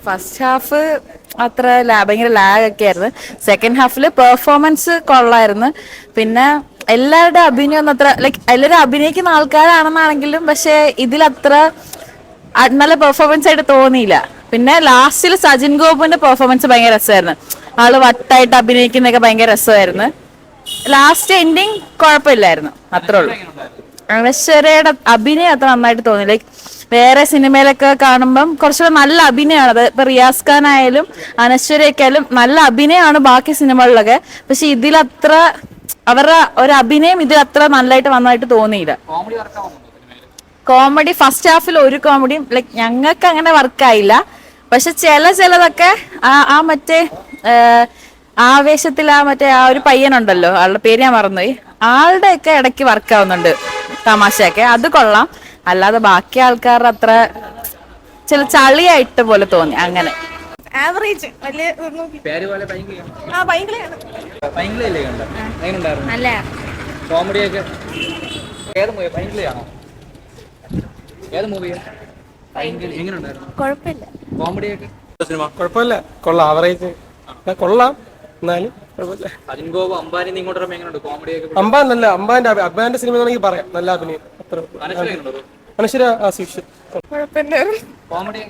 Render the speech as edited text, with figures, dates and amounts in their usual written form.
First half അത്ര ഭയങ്കര lag ഒക്കെ ആയിരുന്നു. സെക്കൻഡ് ഹാഫില് പെർഫോമൻസ് കൊള്ളായിരുന്നു. പിന്നെ എല്ലാവരുടെ അഭിനയം ഒന്നും അത്ര ലൈക്ക് എല്ലാവരും അഭിനയിക്കുന്ന ആൾക്കാരാണെന്നാണെങ്കിലും പക്ഷെ ഇതിലത്ര നല്ല പെർഫോമൻസ് ആയിട്ട് തോന്നിയില്ല. പിന്നെ ലാസ്റ്റിൽ സജിൻ ഗോപുവിന്റെ പെർഫോമൻസ് ഭയങ്കര രസമായിരുന്നു. ആള് വട്ടായിട്ട് അഭിനയിക്കുന്നതൊക്കെ ഭയങ്കര രസമായിരുന്നു. ലാസ്റ്റ് എൻഡിങ് കുഴപ്പമില്ലായിരുന്നു, അത്രേ ഉള്ളൂ. അനശ്വരയുടെ അഭിനയം അത്ര നന്നായിട്ട് തോന്നി. ലൈക്ക് വേറെ സിനിമയിലൊക്കെ കാണുമ്പം കുറച്ചുകൂടെ നല്ല അഭിനയമാണ്. അത് ഇപ്പൊ റിയാസ് ഖാൻ ആയാലും അനശ്വരയൊക്കെ ആയാലും നല്ല അഭിനയമാണ് ബാക്കി സിനിമകളിലൊക്കെ. പക്ഷെ ഇതിലത്ര അവരുടെ ഒരു അഭിനയം ഇതിൽ അത്ര നല്ലതായിട്ട് വന്നതായിട്ട് തോന്നിയില്ല. കോമഡി ഫസ്റ്റ് ഹാഫിൽ ഒരു കോമഡിയും ലൈക്ക് ഞങ്ങൾക്ക് അങ്ങനെ വർക്കായില്ല. പക്ഷെ ചിലതൊക്കെ ആ മറ്റേ ആവേശത്തിൽ ആ ഒരു പയ്യനുണ്ടല്ലോ, ആളുടെ പേര് ഞാൻ മറന്നുപോയി, ആളുടെ ഒക്കെ ഇടയ്ക്ക് വർക്കാവുന്നുണ്ട് തമാശയൊക്കെ, അത് കൊള്ളാം. അല്ലാതെ ബാക്കി ആൾക്കാരുടെ അത്ര ചില ചളിയായിട്ട് പോലെ തോന്നി. അങ്ങനെ ആവറേജ് വലിയ നല്ല കോമഡിയൊക്കെ കുഴപ്പമില്ല. കോമഡിയൊക്കെ സിനിമ കുഴപ്പമില്ല, കൊള്ളാം. ആവറേജ് കൊള്ളാം, എന്നാലും കുഴപ്പമില്ല. സജിൻ ഗോപു അംബാനി ഇങ്ങോട്ട് എങ്ങനെയുണ്ട് കോമഡിയൊക്കെ? അമ്പാൻ നല്ല അമ്പാന്റെ സിനിമ വേണമെങ്കിൽ പറയാം, നല്ല അഭിനയം. അത്ര അനശ്വര കുഴപ്പമില്ല. കോമഡി